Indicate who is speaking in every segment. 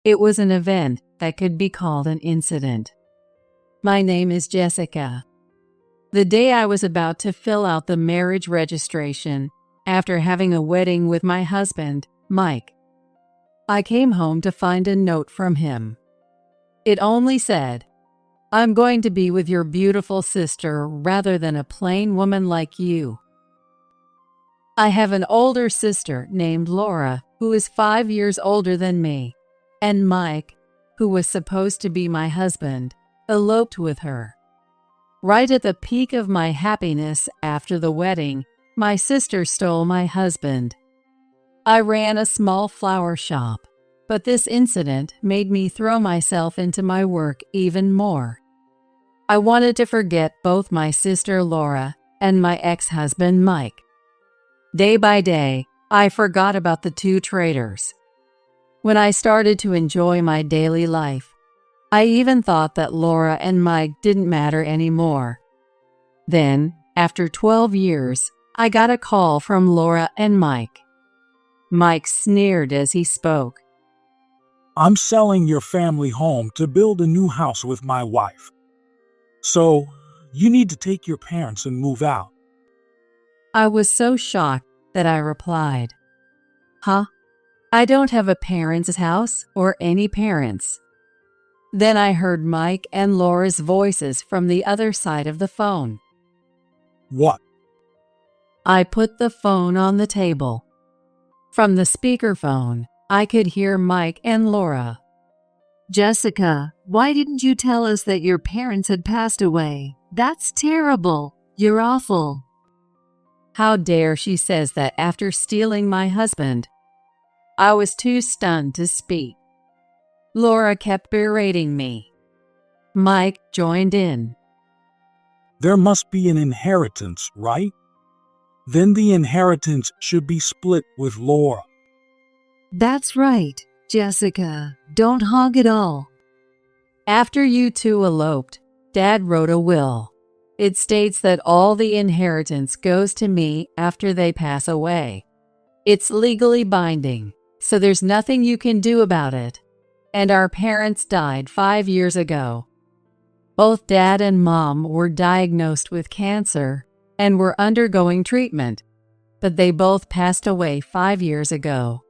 Speaker 1: It was an event that could be called an incident. My name is Jessica. The day I was about to fill out the marriage registration after having a wedding with my husband, Mike, I came home to find a note from him. It only said, "I'm going to be with your beautiful sister rather than a plain woman like you." I have an older sister named Laura who is 5 years older than me, and Mike, who was supposed to be my husband, eloped with her. Right at the peak of my happiness after the wedding, my sister stole my husband. I ran a small flower shop, but this incident made me throw myself into my work even more. I wanted to forget both my sister Laura and my ex-husband Mike. Day by day, I forgot about the two traitors. When I started to enjoy my daily life, I even thought that Laura and Mike didn't matter anymore. Then, after 12 years, I got a call from Laura and Mike. Mike sneered as he spoke.
Speaker 2: "I'm selling your family home to build a new house with my wife. So, you need to take your parents and move out."
Speaker 1: I was so shocked that I replied, "Huh? I don't have a parents' house or any parents." Then I heard Mike and Laura's voices from the other side of the phone.
Speaker 2: "What?"
Speaker 1: I put the phone on the table. From the speakerphone, I could hear Mike and Laura.
Speaker 3: "Jessica, why didn't you tell us that your parents had passed away? That's terrible. You're awful."
Speaker 1: How dare she says that after stealing my husband? I was too stunned to speak. Laura kept berating me. Mike joined in.
Speaker 2: "There must be an inheritance, right? Then the inheritance should be split with Laura."
Speaker 3: "That's right, Jessica. Don't hog it all."
Speaker 1: After you two eloped, Dad wrote a will. It states that all the inheritance goes to me after they pass away. It's legally binding, so there's nothing you can do about it. And our parents died 5 years ago. Both Dad and Mom were diagnosed with cancer and were undergoing treatment, but they both passed away 5 years ago.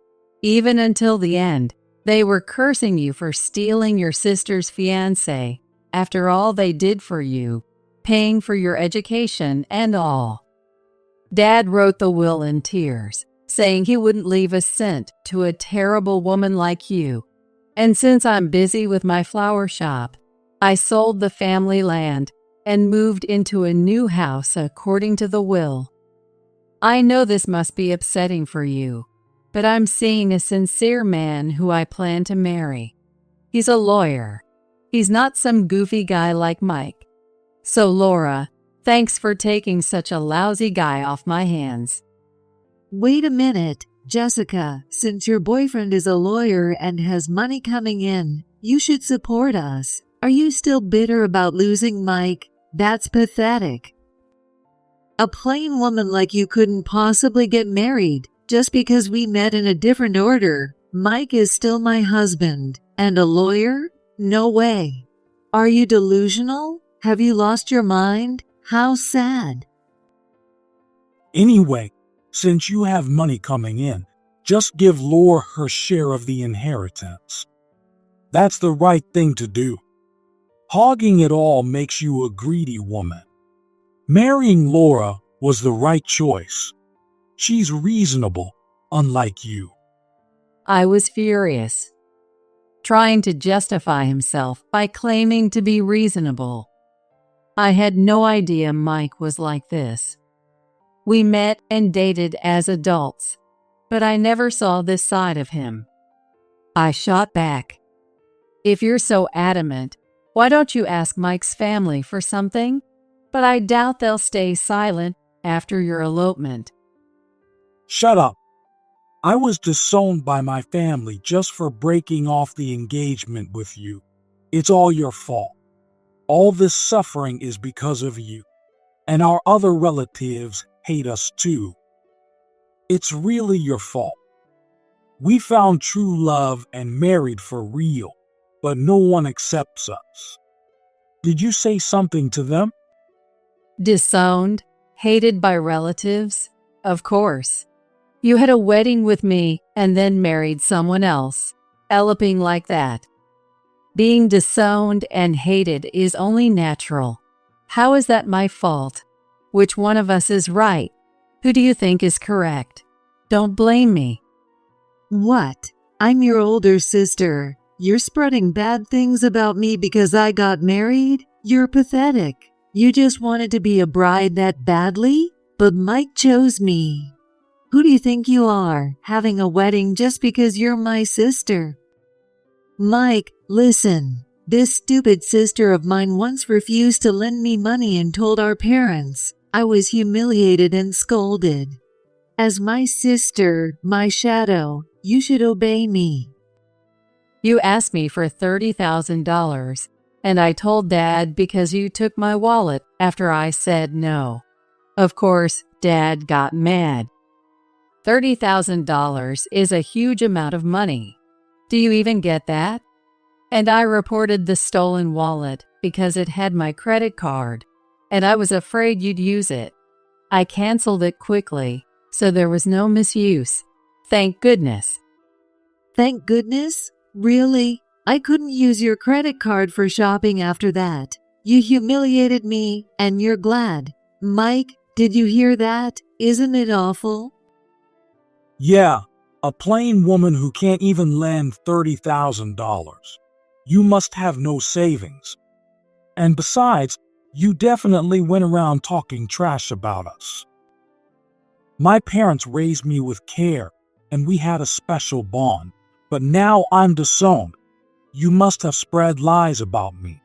Speaker 1: Even until the end, they were cursing you for stealing your sister's fiancé after all they did for you, paying for your education and all. Dad wrote the will in tears, saying he wouldn't leave a cent to a terrible woman like you. And since I'm busy with my flower shop, I sold the family land and moved into a new house according to the will. I know this must be upsetting for you, but I'm seeing a sincere man who I plan to marry. He's a lawyer. He's not some goofy guy like Mike. So Laura, thanks for taking such a lousy guy off my hands."
Speaker 3: "Wait a minute, Jessica. Since your boyfriend is a lawyer and has money coming in, you should support us. Are you still bitter about losing Mike? That's pathetic. A plain woman like you couldn't possibly get married just because we met in a different order. Mike is still my husband. And a lawyer? No way. Are you delusional? Have you lost your mind? How sad."
Speaker 2: "Anyway, since you have money coming in, just give Laura her share of the inheritance. That's the right thing to do. Hogging it all makes you a greedy woman. Marrying Laura was the right choice. She's reasonable, unlike you."
Speaker 1: I was furious, trying to justify himself by claiming to be reasonable. I had no idea Mike was like this. We met and dated as adults, but I never saw this side of him. I shot back. "If you're so adamant, why don't you ask Mike's family for something? But I doubt they'll stay silent after your elopement."
Speaker 2: "Shut up. I was disowned by my family just for breaking off the engagement with you. It's all your fault. All this suffering is because of you. And our other relatives hate us too. It's really your fault. We found true love and married for real, but no one accepts us. Did you say something to them?
Speaker 1: Disowned? Hated by relatives? Of course. You had a wedding with me and then married someone else. Eloping like that. Being disowned and hated is only natural. How is that my fault? Which one of us is right? Who do you think is correct? Don't blame me.
Speaker 3: What? I'm your older sister. You're spreading bad things about me because I got married? You're pathetic. You just wanted to be a bride that badly? But Mike chose me. Who do you think you are, having a wedding just because you're my sister? Mike, listen. This stupid sister of mine once refused to lend me money and told our parents. I was humiliated and scolded. As my sister, my shadow, you should obey me.
Speaker 1: You asked me for $30,000, and I told Dad because you took my wallet after I said no. Of course, Dad got mad. $30,000 is a huge amount of money. Do you even get that? And I reported the stolen wallet because it had my credit card, and I was afraid you'd use it. I canceled it quickly, so there was no misuse. Thank goodness.
Speaker 3: Thank goodness? Really? I couldn't use your credit card for shopping after that. You humiliated me, and you're glad. Mike, did you hear that? Isn't it awful?
Speaker 2: Yeah, a plain woman who can't even lend $30,000. You must have no savings. And besides, you definitely went around talking trash about us. My parents raised me with care, and we had a special bond. But now I'm disowned. You must have spread lies about me.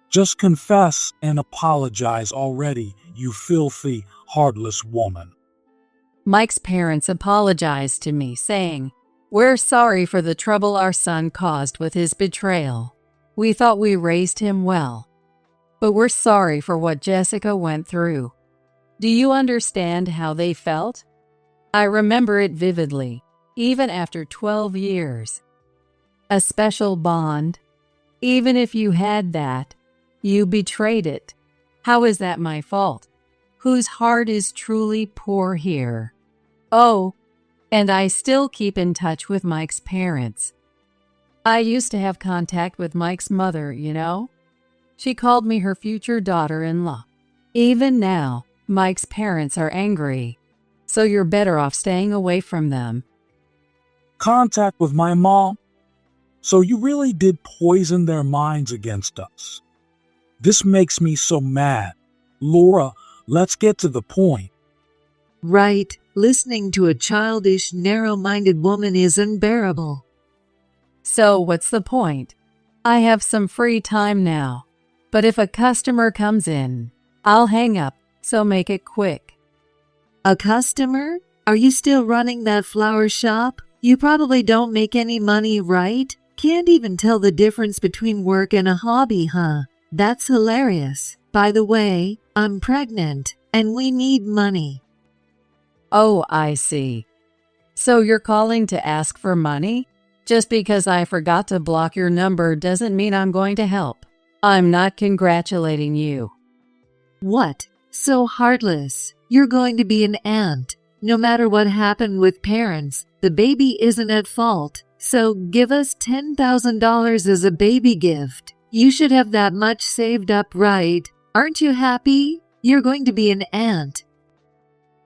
Speaker 2: Just confess and apologize already, you filthy, heartless woman.
Speaker 1: Mike's parents apologized to me, saying, "We're sorry for the trouble our son caused with his betrayal. We thought we raised him well. But we're sorry for what Jessica went through." Do you understand how they felt? I remember it vividly, even after 12 years. A special bond. Even if you had that, you betrayed it. How is that my fault? Whose heart is truly poor here? Oh, and I still keep in touch with Mike's parents. I used to have contact with Mike's mother, you know? She called me her future daughter-in-law. Even now, Mike's parents are angry, so you're better off staying away from them.
Speaker 2: Contact with my mom? So you really did poison their minds against us. This makes me so mad. Laura, let's get to the point.
Speaker 3: Right, listening to a childish, narrow-minded woman is unbearable.
Speaker 1: So what's the point? I have some free time now, but if a customer comes in, I'll hang up, so make it quick.
Speaker 3: A customer? Are you still running that flower shop? You probably don't make any money, right? Can't even tell the difference between work and a hobby, huh? That's hilarious. By the way, I'm pregnant, and we need money.
Speaker 1: Oh, I see. So you're calling to ask for money? Just because I forgot to block your number doesn't mean I'm going to help. I'm not congratulating you.
Speaker 3: What? So heartless. You're going to be an aunt. No matter what happened with parents, the baby isn't at fault. So give us $10,000 as a baby gift. You should have that much saved up, right? Aren't you happy? You're going to be an aunt.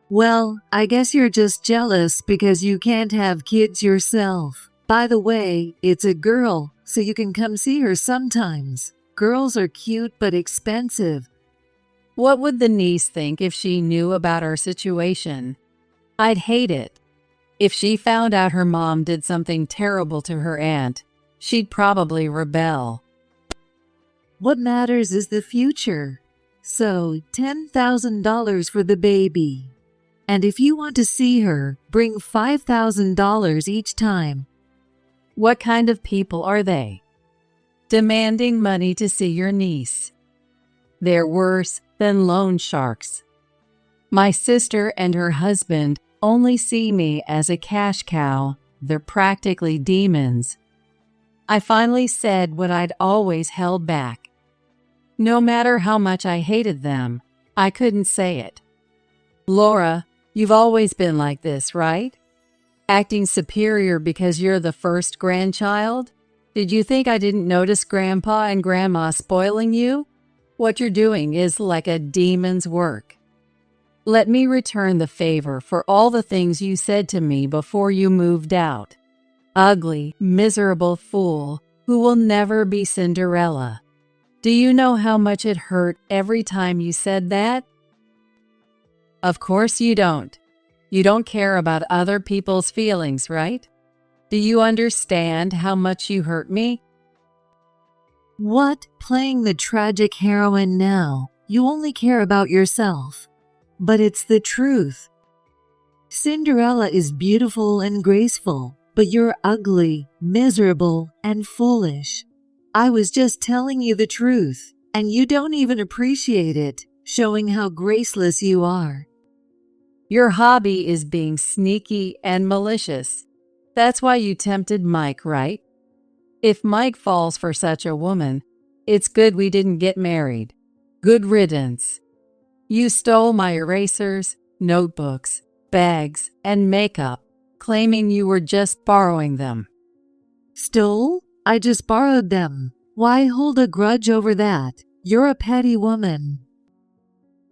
Speaker 3: Well, I guess you're just jealous because you can't have kids yourself. By the way, it's a girl, so you can come see her sometimes. Girls are cute but expensive.
Speaker 1: What would the niece think if she knew about our situation? I'd hate it. If she found out her mom did something terrible to her aunt, she'd probably rebel.
Speaker 3: What matters is the future. So, $10,000 for the baby. And if you want to see her, bring $5,000 each time.
Speaker 1: What kind of people are they? Demanding money to see your niece. They're worse than loan sharks. My sister and her husband only see me as a cash cow. they're practically demons. I finally said what I'd always held back. No matter how much I hated them, I couldn't say it. Laura, you've always been like this, right? Acting superior because you're the first grandchild? Did you think I didn't notice Grandpa and Grandma spoiling you? What you're doing is like a demon's work. Let me return the favor for all the things you said to me before you moved out. Ugly, miserable fool who will never be Cinderella. Do you know how much it hurt every time you said that? Of course you don't. You don't care about other people's feelings, right? Do you understand how much you hurt me?
Speaker 3: What? Playing the tragic heroine now. You only care about yourself. But it's the truth. Cinderella is beautiful and graceful, but you're ugly, miserable, and foolish. I was just telling you the truth, and you don't even appreciate it, showing how graceless you are.
Speaker 1: Your hobby is being sneaky and malicious. That's why you tempted Mike, right? If Mike falls for such a woman, it's good we didn't get married. Good riddance. You stole my erasers, notebooks, bags, and makeup, claiming you were just borrowing them.
Speaker 3: Stole? I just borrowed them. Why hold a grudge over that? You're a petty woman.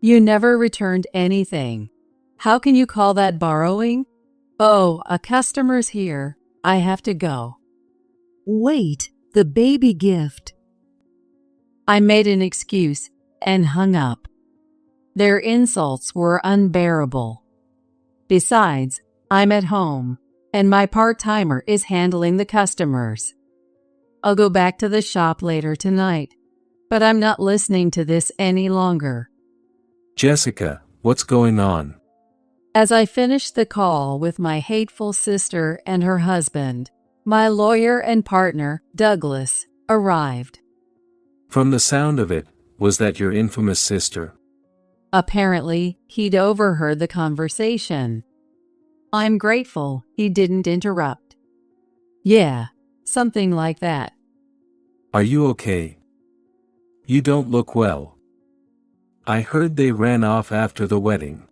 Speaker 1: You never returned anything. How can you call that borrowing? Oh, a customer's here. I have to go.
Speaker 3: Wait, the baby gift.
Speaker 1: I made an excuse and hung up. Their insults were unbearable. Besides, I'm at home, and my part-timer is handling the customers. I'll go back to the shop later tonight, but I'm not listening to this any longer.
Speaker 4: Jessica, what's going on?
Speaker 1: As I finished the call with my hateful sister and her husband, my lawyer and partner, Douglas, arrived.
Speaker 4: From the sound of it, was that your infamous sister?
Speaker 1: Apparently, he'd overheard the conversation. I'm grateful he didn't interrupt. Yeah, something like that.
Speaker 4: Are you okay? You don't look well. I heard they ran off after the wedding.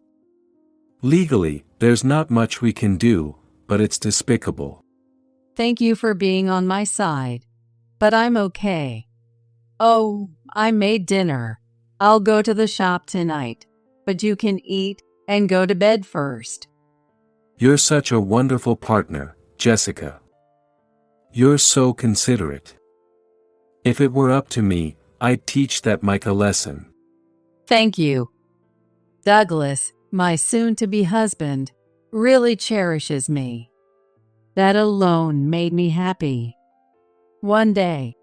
Speaker 4: Legally, there's not much we can do, but it's despicable.
Speaker 1: Thank you for being on my side, but I'm okay. Oh, I made dinner. I'll go to the shop tonight, but you can eat and go to bed first.
Speaker 4: You're such a wonderful partner, Jessica. You're so considerate. If it were up to me, I'd teach that Mike a lesson.
Speaker 1: Thank you. Douglas, my soon-to-be husband, really cherishes me. That alone made me happy. One day,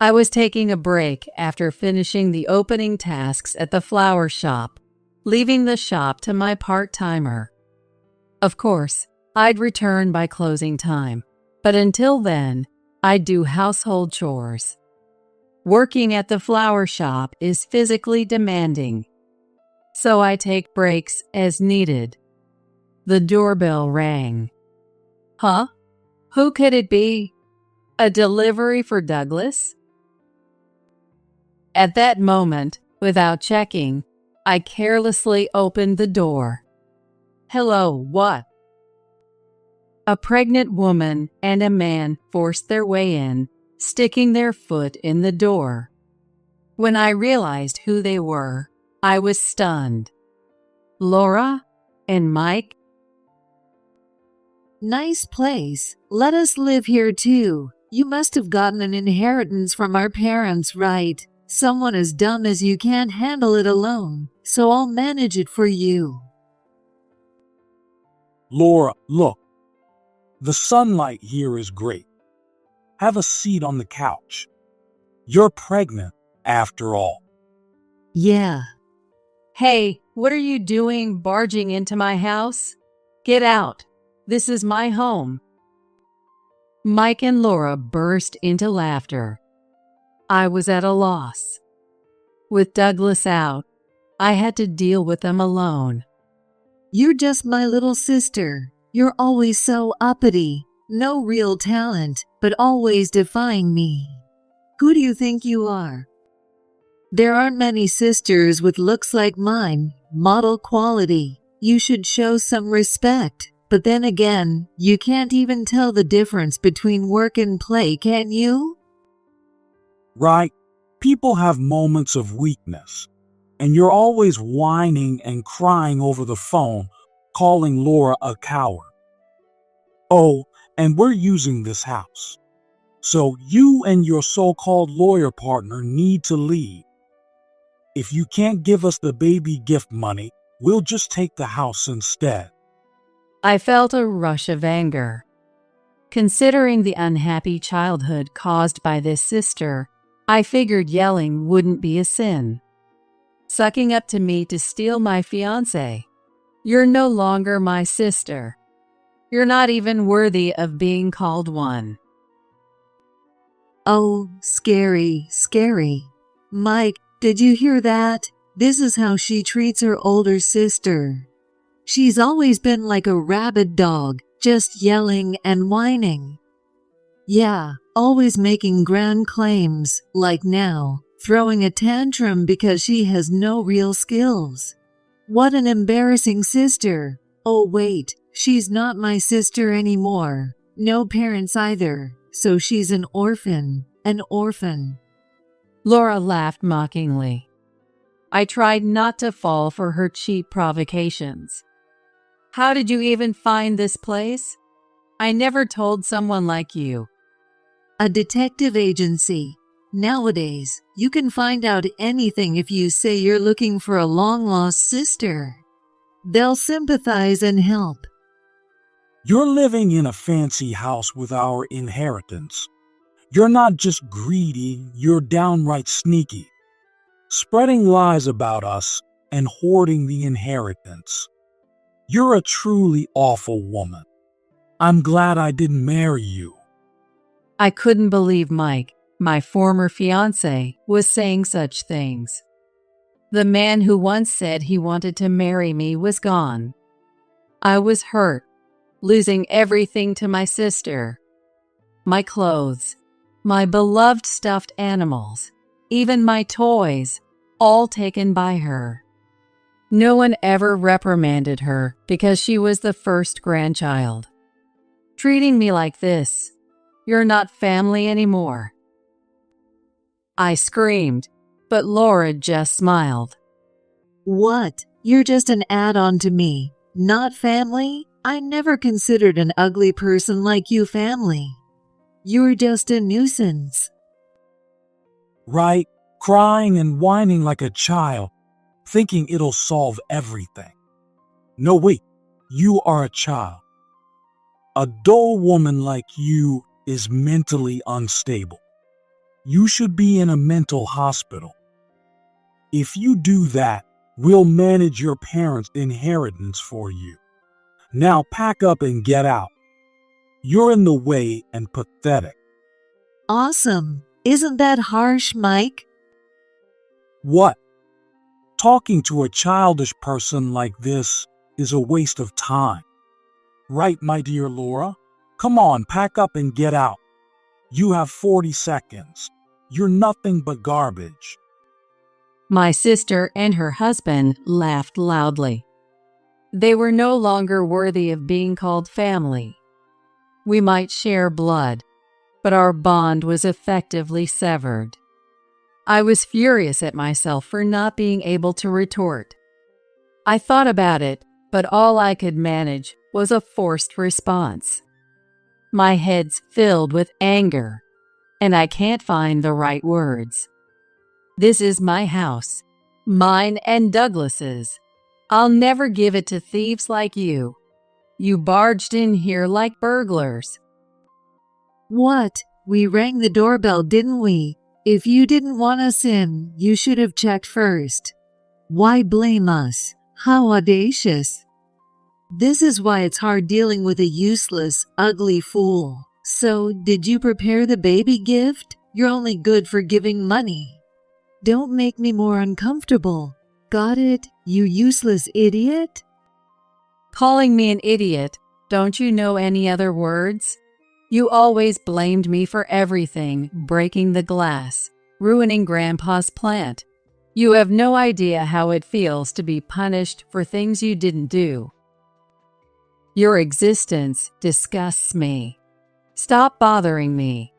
Speaker 1: I was taking a break after finishing the opening tasks at the flower shop, leaving the shop to my part-timer. Of course, I'd return by closing time, but until then, I'd do household chores. Working at the flower shop is physically demanding, so I take breaks as needed. The doorbell rang. Huh? Who could it be? A delivery for Douglas? At that moment, without checking, I carelessly opened the door. Hello, what? A pregnant woman and a man forced their way in, sticking their foot in the door. When I realized who they were, I was stunned. Laura and Mike?
Speaker 3: Nice place. Let us live here too. You must have gotten an inheritance from our parents, right? Someone as dumb as you can't handle it alone, so I'll manage it for you.
Speaker 2: Laura, look. The sunlight here is great. Have a seat on the couch. You're pregnant, after all.
Speaker 3: Yeah.
Speaker 1: Hey, what are you doing barging into my house? Get out. This is my home. Mike and Laura burst into laughter. I was at a loss. With Douglas out, I had to deal with them alone.
Speaker 3: You're just my little sister. You're always so uppity. No real talent, but always defying me. Who do you think you are? There aren't many sisters with looks like mine, model quality. You should show some respect. But then again, you can't even tell the difference between work and play, can you?
Speaker 2: Right? People have moments of weakness, and you're always whining and crying over the phone, calling Laura a coward. Oh, and we're using this house. So you and your so-called lawyer partner need to leave. If you can't give us the baby gift money, we'll just take the house instead.
Speaker 1: I felt a rush of anger. Considering the unhappy childhood caused by this sister, I figured yelling wouldn't be a sin. Sucking up to me to steal my fiancé. You're no longer my sister. You're not even worthy of being called one.
Speaker 3: Oh, scary, scary. Mike, did you hear that? This is how she treats her older sister. She's always been like a rabid dog, just yelling and whining. Yeah, always making grand claims, like now, throwing a tantrum because she has no real skills. What an embarrassing sister. Oh wait, she's not my sister anymore. No parents either, so she's an orphan. An orphan.
Speaker 1: Laura laughed mockingly. I tried not to fall for her cheap provocations. How did you even find this place? I never told someone like you.
Speaker 3: A detective agency. Nowadays, you can find out anything if you say you're looking for a long-lost sister. They'll sympathize and help.
Speaker 2: You're living in a fancy house with our inheritance. You're not just greedy, you're downright sneaky. Spreading lies about us and hoarding the inheritance. You're a truly awful woman. I'm glad I didn't marry you.
Speaker 1: I couldn't believe Mike, my former fiancé, was saying such things. The man who once said he wanted to marry me was gone. I was hurt, losing everything to my sister. My clothes, my beloved stuffed animals, even my toys, all taken by her. No one ever reprimanded her because she was the first grandchild. Treating me like this, you're not family anymore. I screamed, but Laura just smiled.
Speaker 3: What? You're just an add-on to me, not family? I never considered an ugly person like you family. You're just a nuisance.
Speaker 2: Right? Crying and whining like a child, thinking it'll solve everything. No, wait, you are a child. A dull woman like you is mentally unstable. You should be in a mental hospital. If you do that, we'll manage your parents' inheritance for you. Now pack up and get out. You're in the way and pathetic.
Speaker 3: Awesome. Isn't that harsh, Mike?
Speaker 2: What? Talking to a childish person like this is a waste of time. Right, my dear Laura? Come on, pack up and get out. You have 40 seconds. You're nothing but garbage.
Speaker 1: My sister and her husband laughed loudly. They were no longer worthy of being called family. We might share blood, but our bond was effectively severed. I was furious at myself for not being able to retort. I thought about it, but all I could manage was a forced response. My head's filled with anger, and I can't find the right words. This is my house, mine and Douglas's. I'll never give it to thieves like you. You barged in here like burglars.
Speaker 3: What? We rang the doorbell, didn't we? If you didn't want us in, you should have checked first. Why blame us? How audacious. This is why it's hard dealing with a useless, ugly fool. So, did you prepare the baby gift? You're only good for giving money. Don't make me more uncomfortable. Got it, you useless idiot?
Speaker 1: Calling me an idiot, don't you know any other words? You always blamed me for everything, breaking the glass, ruining Grandpa's plant. You have no idea how it feels to be punished for things you didn't do. Your existence disgusts me. Stop bothering me.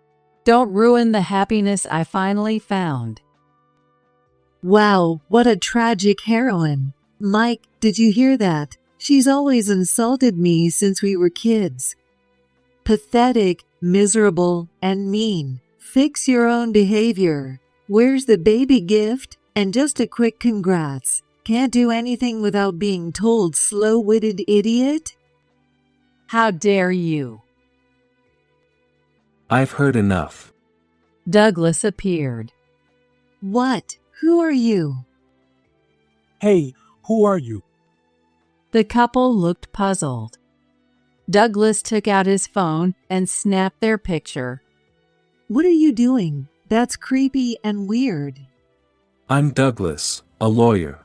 Speaker 1: Don't ruin the happiness I finally found.
Speaker 3: Wow, what a tragic heroine. Mike, did you hear that? She's always insulted me since we were kids. Pathetic, miserable, and mean. Fix your own behavior. Where's the baby gift? And just a quick congrats. Can't do anything without being told, slow-witted idiot?
Speaker 1: How dare you?
Speaker 4: I've heard enough.
Speaker 1: Douglas appeared.
Speaker 3: What? Who are you?
Speaker 2: Hey, who are you?
Speaker 1: The couple looked puzzled. Douglas took out his phone and snapped their picture.
Speaker 3: What are you doing? That's creepy and weird.
Speaker 4: I'm Douglas, a lawyer.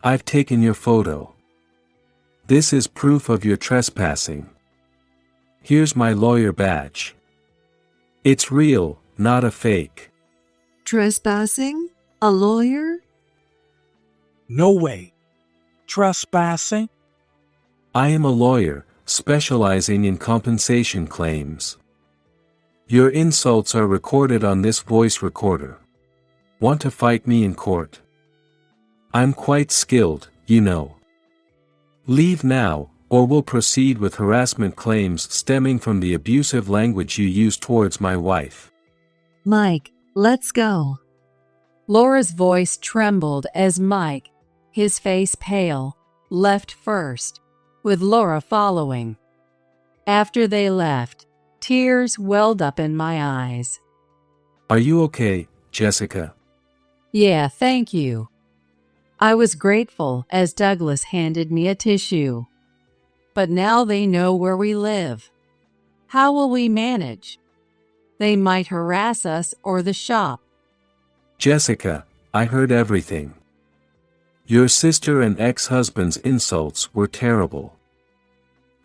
Speaker 4: I've taken your photo. This is proof of your trespassing. Here's my lawyer badge. It's real, not a fake.
Speaker 3: Trespassing? A lawyer?
Speaker 2: No way. Trespassing?
Speaker 4: I am a lawyer, specializing in compensation claims. Your insults are recorded on this voice recorder. Want to fight me in court? I'm quite skilled, you know. Leave now, or we'll proceed with harassment claims stemming from the abusive language you used towards my wife.
Speaker 3: Mike, let's go.
Speaker 1: Laura's voice trembled as Mike, his face pale, left first, with Laura following. After they left, tears welled up in my eyes.
Speaker 4: Are you okay, Jessica?
Speaker 1: Yeah, thank you. I was grateful as Douglas handed me a tissue. But now they know where we live. How will we manage? They might harass us or the shop.
Speaker 4: Jessica, I heard everything. Your sister and ex-husband's insults were terrible.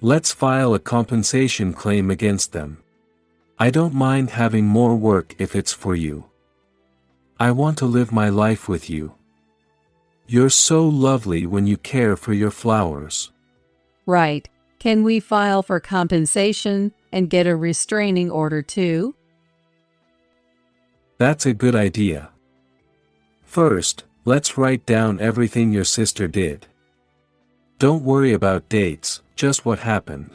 Speaker 4: Let's file a compensation claim against them. I don't mind having more work if it's for you. I want to live my life with you. You're so lovely when you care for your flowers.
Speaker 1: Right. Can we file for compensation and get a restraining order too?
Speaker 4: That's a good idea. First, let's write down everything your sister did. Don't worry about dates, just what happened.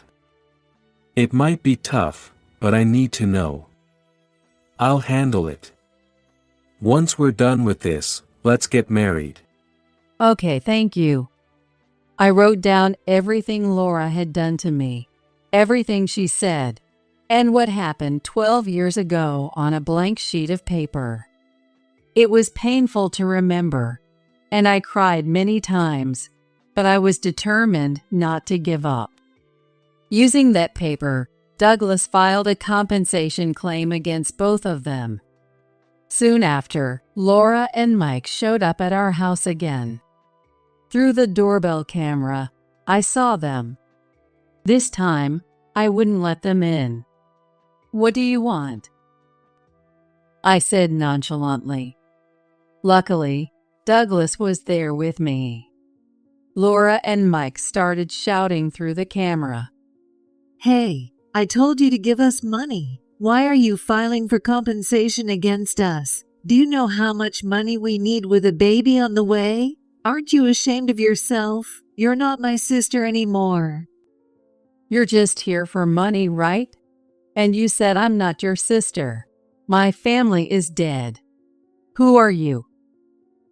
Speaker 4: It might be tough, but I need to know. I'll handle it. Once we're done with this, let's get married.
Speaker 1: Okay, thank you. I wrote down everything Laura had done to me, everything she said, and what happened 12 years ago on a blank sheet of paper. It was painful to remember, and I cried many times, but I was determined not to give up. Using that paper, Douglas filed a compensation claim against both of them. Soon after, Laura and Mike showed up at our house again. Through the doorbell camera, I saw them. This time, I wouldn't let them in. What do you want? I said nonchalantly. Luckily, Douglas was there with me. Laura and Mike started shouting through the camera.
Speaker 3: Hey, I told you to give us money. Why are you filing for compensation against us? Do you know how much money we need with a baby on the way? Aren't you ashamed of yourself? You're not my sister anymore.
Speaker 1: You're just here for money, right? And you said I'm not your sister. My family is dead. Who are you?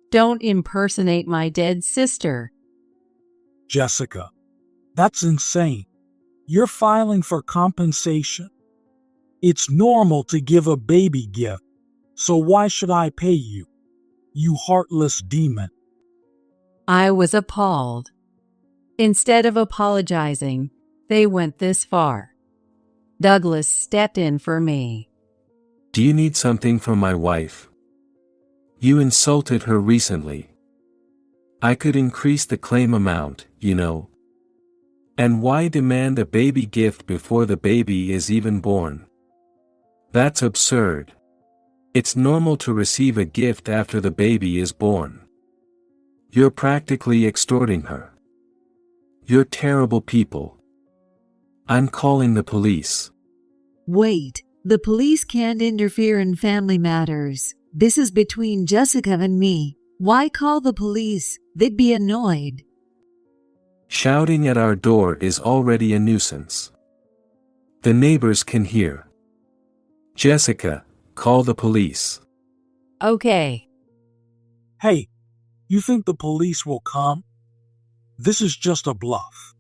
Speaker 1: Don't impersonate my dead sister.
Speaker 2: Jessica, that's insane. You're filing for compensation. It's normal to give a baby gift, so why should I pay you? You heartless demon.
Speaker 1: I was appalled. Instead of apologizing, they went this far. Douglas stepped in for me.
Speaker 4: Do you need something from my wife? You insulted her recently. I could increase the claim amount, you know. And why demand a baby gift before the baby is even born? That's absurd. It's normal to receive a gift after the baby is born. You're practically extorting her. You're terrible people. I'm calling the police.
Speaker 3: Wait, the police can't interfere in family matters. This is between Jessica and me. Why call the police? They'd be annoyed.
Speaker 4: Shouting at our door is already a nuisance. The neighbors can hear. Jessica, call the police.
Speaker 1: Okay.
Speaker 2: Hey, you think the police will come? This is just a bluff.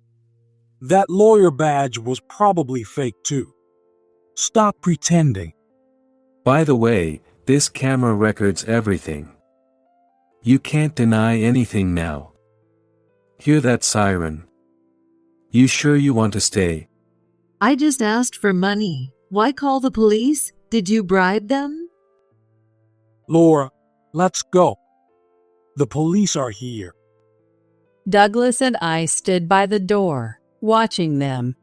Speaker 2: That lawyer badge was probably fake too. Stop pretending.
Speaker 4: By the way, this camera records everything. You can't deny anything now. Hear that siren? You sure you want to stay?
Speaker 3: I just asked for money. Why call the police? Did you bribe them?
Speaker 2: Laura, let's go. The police are here.
Speaker 1: Douglas and I stood by the door, watching them.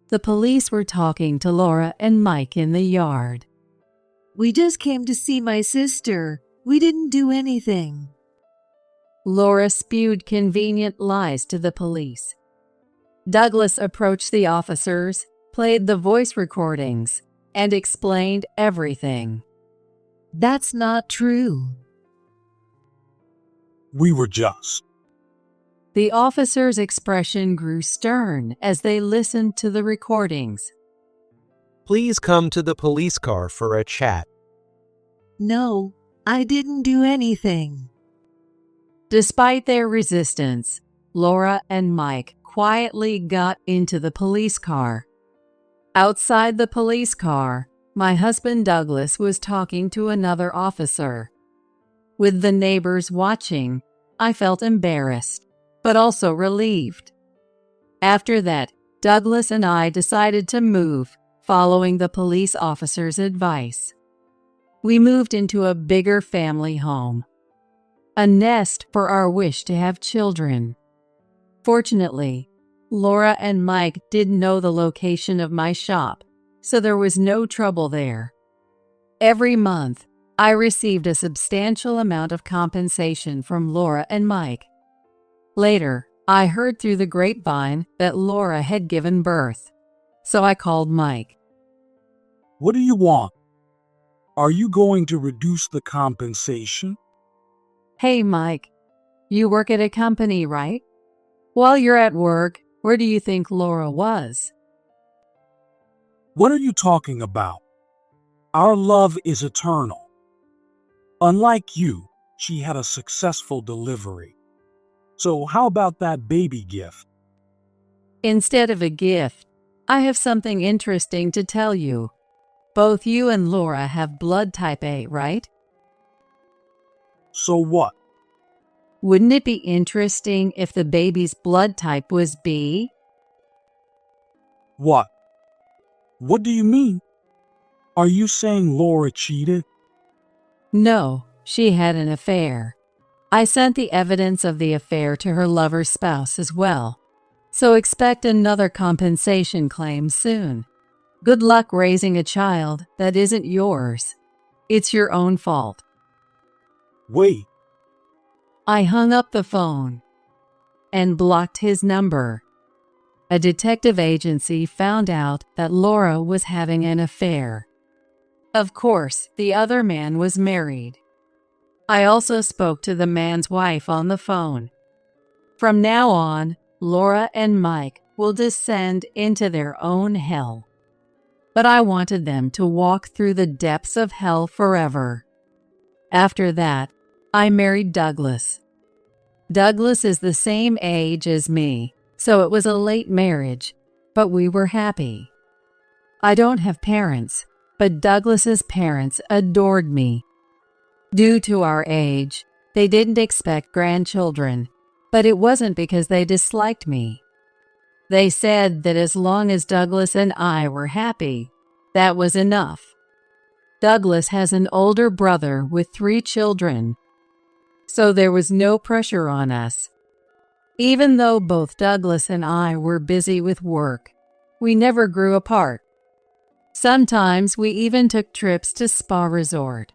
Speaker 1: The police were talking to Laura and Mike in the yard.
Speaker 3: We just came to see my sister. We didn't do anything.
Speaker 1: Laura spewed convenient lies to the police. Douglas approached the officers, played the voice recordings, and explained everything.
Speaker 3: That's not true.
Speaker 2: We were just.
Speaker 1: The officers' expression grew stern as they listened to the recordings.
Speaker 5: Please come to the police car for a chat.
Speaker 3: No, I didn't do anything.
Speaker 1: Despite their resistance, Laura and Mike quietly got into the police car. Outside the police car, my husband Douglas was talking to another officer. With the neighbors watching, I felt embarrassed, but also relieved. After that, Douglas and I decided to move, following the police officer's advice. We moved into a bigger family home, a nest for our wish to have children. Fortunately, Laura and Mike didn't know the location of my shop, so there was no trouble there. Every month, I received a substantial amount of compensation from Laura and Mike. Later, I heard through the grapevine that Laura had given birth, so I called Mike.
Speaker 2: What do you want? Are you going to reduce the compensation?
Speaker 1: Hey, Mike, you work at a company, right? While you're at work, where do you think Laura was?
Speaker 2: What are you talking about? Our love is eternal. Unlike you, she had a successful delivery. So how about that baby gift?
Speaker 1: Instead of a gift, I have something interesting to tell you. Both you and Laura have blood type A, right?
Speaker 2: So what?
Speaker 1: Wouldn't it be interesting if the baby's blood type was B?
Speaker 2: What? What do you mean? Are you saying Laura cheated?
Speaker 1: No, she had an affair. I sent the evidence of the affair to her lover's spouse as well, so expect another compensation claim soon. Good luck raising a child that isn't yours. It's your own fault.
Speaker 2: Wait,
Speaker 1: I hung up the phone and blocked his number. A detective agency found out that Laura was having an affair. Of course, the other man was married. I also spoke to the man's wife on the phone. From now on, Laura and Mike will descend into their own hell. But I wanted them to walk through the depths of hell forever. After that, I married Douglas. Douglas is the same age as me, so it was a late marriage, but we were happy. I don't have parents, but Douglas's parents adored me. Due to our age, they didn't expect grandchildren, but it wasn't because they disliked me. They said that as long as Douglas and I were happy, that was enough. Douglas has an older brother with 3 children, so there was no pressure on us. Even though both Douglas and I were busy with work, we never grew apart. Sometimes we even took trips to spa resort.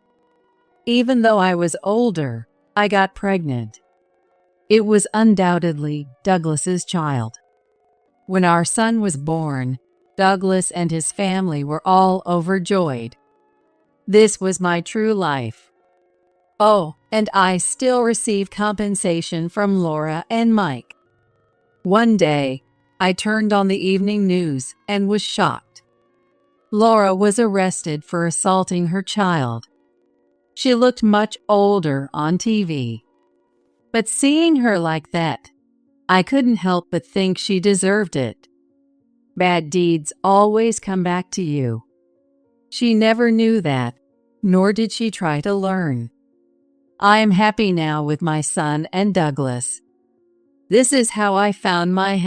Speaker 1: Even though I was older, I got pregnant. It was undoubtedly Douglas's child. When our son was born, Douglas and his family were all overjoyed. This was my true life. Oh, and I still receive compensation from Laura and Mike. One day, I turned on the evening news and was shocked. Laura was arrested for assaulting her child. She looked much older on TV. But seeing her like that, I couldn't help but think she deserved it. Bad deeds always come back to you. She never knew that, nor did she try to learn. I am happy now with my son and Douglas. This is how I found my